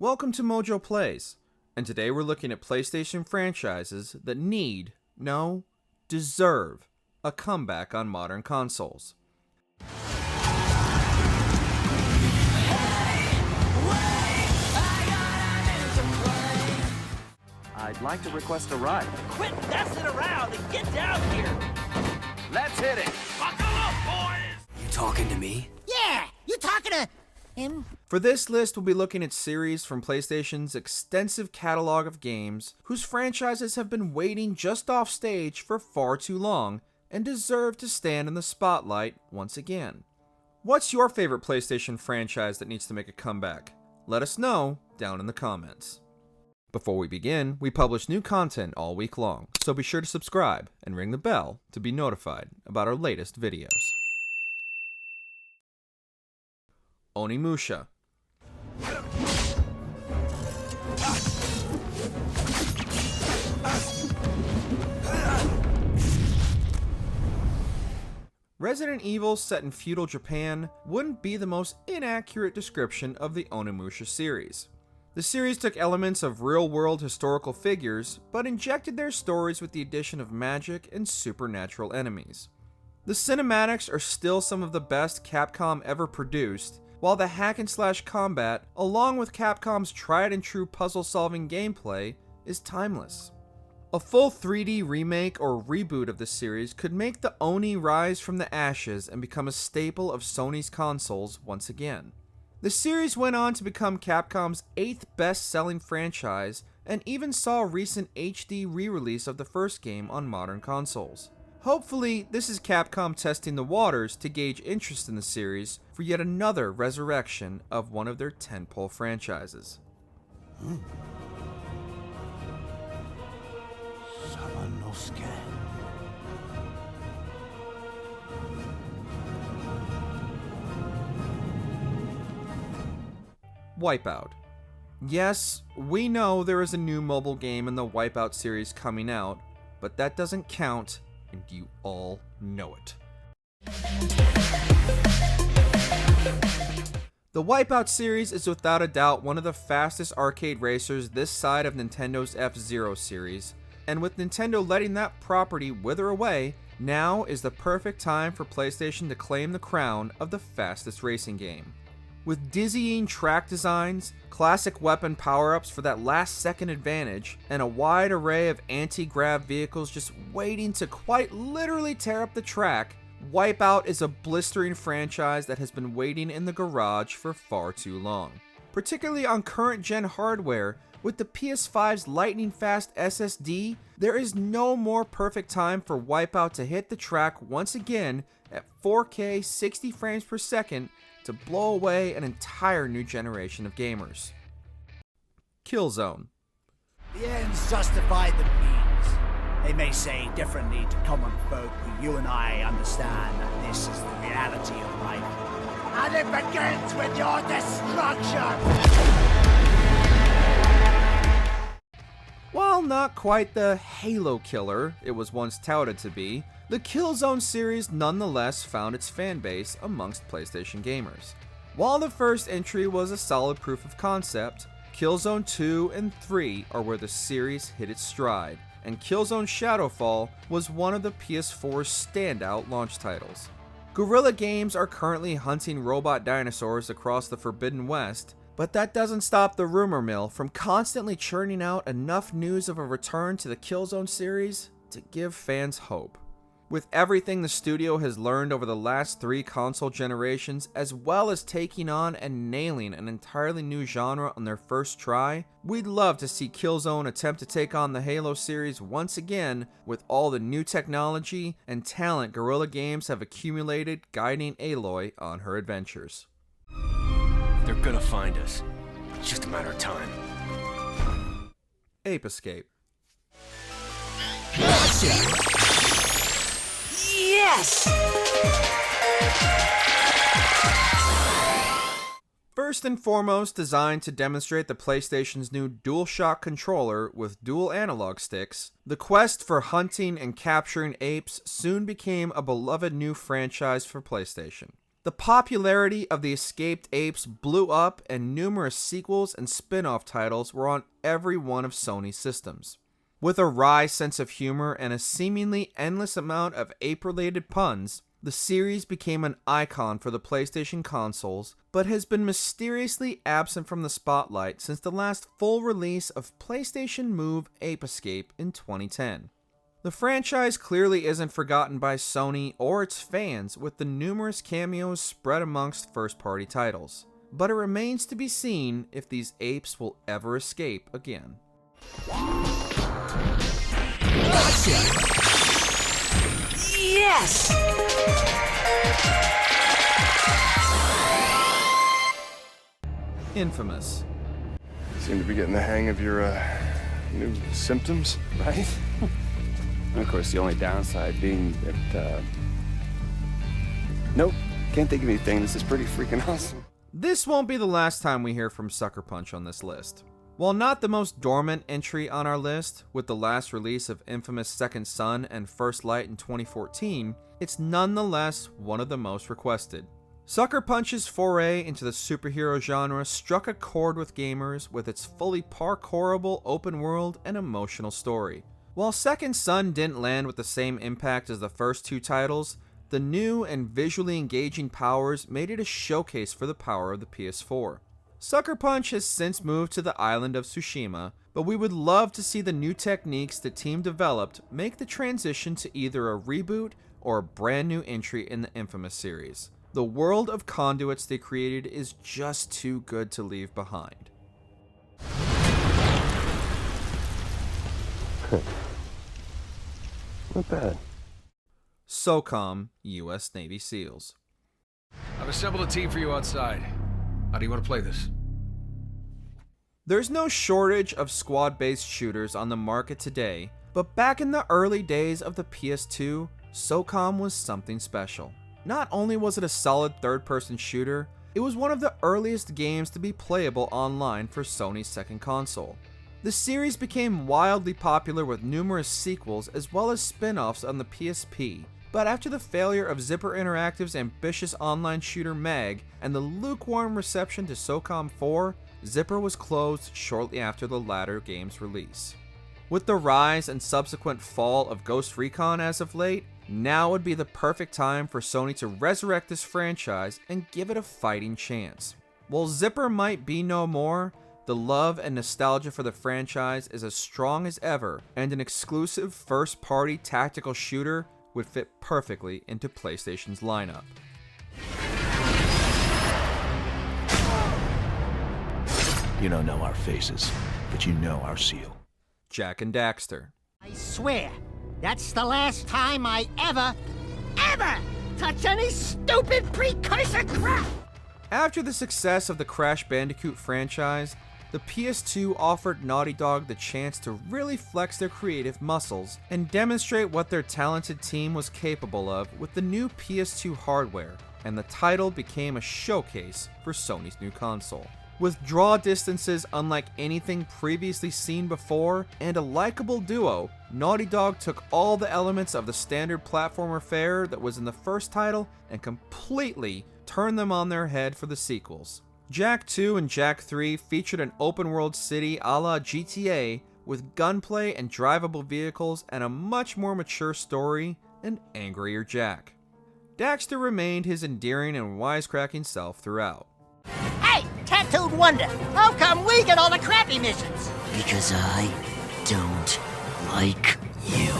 Welcome to MojoPlays, and today we're looking at PlayStation franchises that need, no, deserve, a comeback on modern consoles. I'd like to request a ride. Quit messing around and get down here! Let's hit it! Buckle up, boys! You talking to me? Yeah, you talking to him? For this list, we'll be looking at series from PlayStation's extensive catalog of games whose franchises have been waiting just off stage for far too long and deserve to stand in the spotlight once again. What's your favorite PlayStation franchise that needs to make a comeback? Let us know down in the comments. Before we begin, we publish new content all week long, so be sure to subscribe and ring the bell to be notified about our latest videos. Onimusha. Resident Evil set in feudal Japan wouldn't be the most inaccurate description of the Onimusha series. The series took elements of real-world historical figures, but injected their stories with the addition of magic and supernatural enemies. The cinematics are still some of the best Capcom ever produced, while the hack-and-slash combat, along with Capcom's tried-and-true puzzle-solving gameplay, is timeless. A full 3D remake or reboot of the series could make the Oni rise from the ashes and become a staple of Sony's consoles once again. The series went on to become Capcom's 8th best-selling franchise and even saw a recent HD re-release of the first game on modern consoles. Hopefully, this is Capcom testing the waters to gauge interest in the series for yet another resurrection of one of their tentpole franchises. Wipeout. Yes, we know there is a new mobile game in the Wipeout series coming out, but that doesn't count, and you all know it. The Wipeout series is without a doubt one of the fastest arcade racers this side of Nintendo's F-Zero series, and with Nintendo letting that property wither away, now is the perfect time for PlayStation to claim the crown of the fastest racing game. With dizzying track designs, classic weapon power-ups for that last-second advantage, and a wide array of anti-grav vehicles just waiting to quite literally tear up the track, Wipeout is a blistering franchise that has been waiting in the garage for far too long. Particularly on current-gen hardware, with the PS5's lightning-fast SSD, there is no more perfect time for Wipeout to hit the track once again at 4K 60 frames per second to blow away an entire new generation of gamers. Killzone. The ends justify the means. They may say differently to common folk, but you and I understand that this is the reality of life. And it begins with your destruction! While not quite the Halo killer it was once touted to be, the Killzone series nonetheless found its fanbase amongst PlayStation gamers. While the first entry was a solid proof of concept, Killzone 2 and 3 are where the series hit its stride, and Killzone Shadowfall was one of the PS4's standout launch titles. Guerrilla Games are currently hunting robot dinosaurs across the Forbidden West, but that doesn't stop the rumor mill from constantly churning out enough news of a return to the Killzone series to give fans hope. With everything the studio has learned over the last 3 console generations, as well as taking on and nailing an entirely new genre on their first try, we'd love to see Killzone attempt to take on the Halo series once again with all the new technology and talent Guerrilla Games have accumulated guiding Aloy on her adventures. They're gonna find us. It's just a matter of time. Ape Escape. Yes! First and foremost designed to demonstrate the PlayStation's new DualShock controller with dual analog sticks, the quest for hunting and capturing apes soon became a beloved new franchise for PlayStation. The popularity of the escaped apes blew up, and numerous sequels and spin-off titles were on every one of Sony's systems. With a wry sense of humor and a seemingly endless amount of ape-related puns, the series became an icon for the PlayStation consoles, but has been mysteriously absent from the spotlight since the last full release of PlayStation Move Ape Escape in 2010. The franchise clearly isn't forgotten by Sony or its fans, with the numerous cameos spread amongst first-party titles, but it remains to be seen if these apes will ever escape again. Yes! Infamous. Seem to be getting the hang of your new symptoms, right? And of course, the only downside being that, nope, can't think of anything. This is pretty freaking awesome. This won't be the last time we hear from Sucker Punch on this list. While not the most dormant entry on our list, with the last release of Infamous Second Son and First Light in 2014, it's nonetheless one of the most requested. Sucker Punch's foray into the superhero genre struck a chord with gamers with its fully parkourable open world and emotional story. While Second Son didn't land with the same impact as the first two titles, the new and visually engaging powers made it a showcase for the power of the PS4. Sucker Punch has since moved to the island of Tsushima, but we would love to see the new techniques the team developed make the transition to either a reboot or a brand new entry in the Infamous series. The world of conduits they created is just too good to leave behind. Not bad. SOCOM, U.S. Navy SEALs. I've assembled a team for you outside. How do you want to play this? There's no shortage of squad-based shooters on the market today, but back in the early days of the PS2, SOCOM was something special. Not only was it a solid third-person shooter, it was one of the earliest games to be playable online for Sony's second console. The series became wildly popular with numerous sequels as well as spin-offs on the PSP, but after the failure of Zipper Interactive's ambitious online shooter MAG and the lukewarm reception to SOCOM 4, Zipper was closed shortly after the latter game's release. With the rise and subsequent fall of Ghost Recon as of late, now would be the perfect time for Sony to resurrect this franchise and give it a fighting chance. While Zipper might be no more, the love and nostalgia for the franchise is as strong as ever, and an exclusive first-party tactical shooter would fit perfectly into PlayStation's lineup. You don't know our faces, but you know our seal. Jak and Daxter. I swear, that's the last time I ever touch any stupid precursor crap! After the success of the Crash Bandicoot franchise, the PS2 offered Naughty Dog the chance to really flex their creative muscles and demonstrate what their talented team was capable of with the new PS2 hardware, and the title became a showcase for Sony's new console. With draw distances unlike anything previously seen before, and a likable duo, Naughty Dog took all the elements of the standard platformer fare that was in the first title and completely turned them on their head for the sequels. Jak 2 and Jak 3 featured an open-world city a la GTA with gunplay and drivable vehicles and a much more mature story and angrier Jak. Daxter remained his endearing and wisecracking self throughout. Hey, tattooed wonder, how come we get all the crappy missions? Because I don't like you.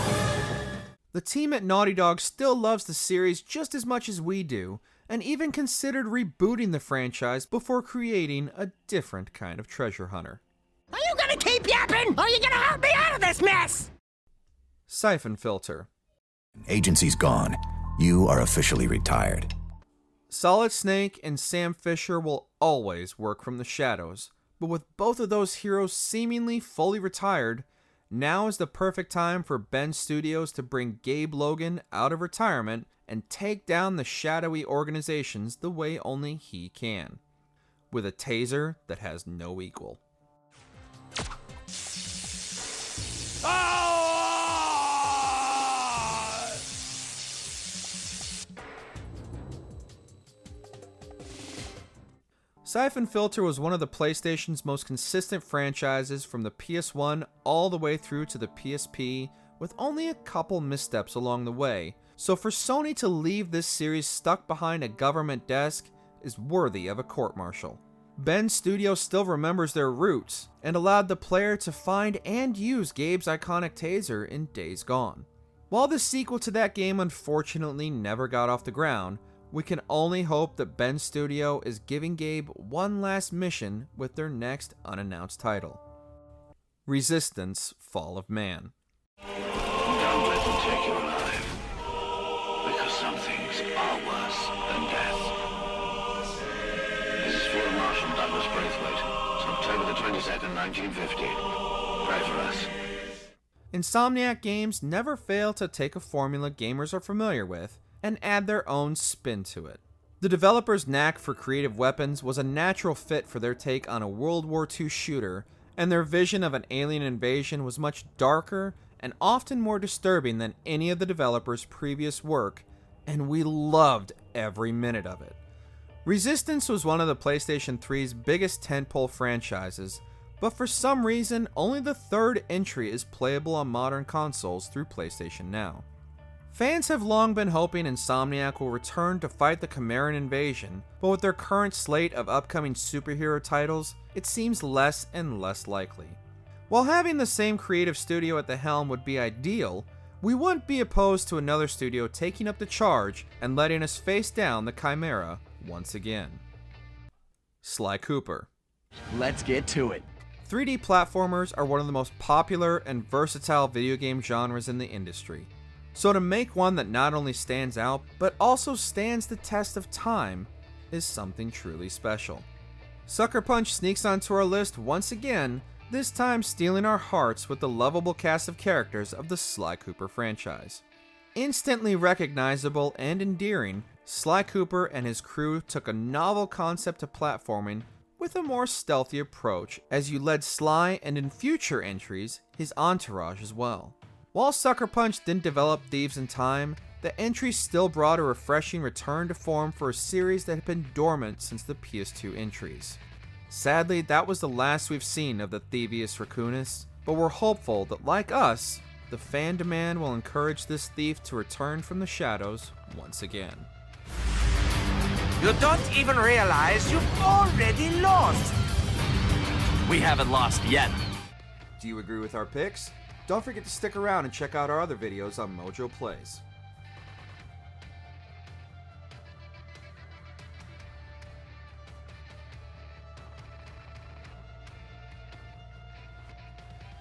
The team at Naughty Dog still loves the series just as much as we do, and even considered rebooting the franchise before creating a different kind of treasure hunter. Are you gonna keep yapping, or are you gonna help me out of this mess? Siphon Filter. Agency's gone. You are officially retired. Solid Snake and Sam Fisher will always work from the shadows, but with both of those heroes seemingly fully retired, now is the perfect time for Ben Studios to bring Gabe Logan out of retirement and take down the shadowy organizations the way only he can, with a taser that has no equal. Siphon Filter was one of the PlayStation's most consistent franchises from the PS1 all the way through to the PSP, with only a couple missteps along the way, so for Sony to leave this series stuck behind a government desk is worthy of a court-martial. Ben's studio still remembers their roots, and allowed the player to find and use Gabe's iconic taser in Days Gone. While the sequel to that game unfortunately never got off the ground, we can only hope that Ben's studio is giving Gabe one last mission with their next unannounced title. Resistance: Fall of Man. Don't let them take you alive. Because some things are worse than death. This is Field Marshal Douglas Braithwaite. It's October the 22nd, 1950. Pray for us. Insomniac Games never fail to take a formula gamers are familiar with and add their own spin to it. The developers' knack for creative weapons was a natural fit for their take on a World War II shooter, and their vision of an alien invasion was much darker and often more disturbing than any of the developers' previous work, and we loved every minute of it. Resistance was one of the PlayStation 3's biggest tentpole franchises, but for some reason, only the third entry is playable on modern consoles through PlayStation Now. Fans have long been hoping Insomniac will return to fight the Chimeran invasion, but with their current slate of upcoming superhero titles, it seems less and less likely. While having the same creative studio at the helm would be ideal, we wouldn't be opposed to another studio taking up the charge and letting us face down the Chimera once again. Sly Cooper. Let's get to it. 3D platformers are one of the most popular and versatile video game genres in the industry. So to make one that not only stands out, but also stands the test of time, is something truly special. Sucker Punch sneaks onto our list once again, this time stealing our hearts with the lovable cast of characters of the Sly Cooper franchise. Instantly recognizable and endearing, Sly Cooper and his crew took a novel concept to platforming with a more stealthy approach as you led Sly, and in future entries, his entourage as well. While Sucker Punch didn't develop Thieves in time, the entry still brought a refreshing return to form for a series that had been dormant since the PS2 entries. Sadly, that was the last we've seen of the Thievius Raccoonus, but we're hopeful that, like us, the fan demand will encourage this thief to return from the shadows once again. You don't even realize you've already lost. We haven't lost yet. Do you agree with our picks? Don't forget to stick around and check out our other videos on MojoPlays.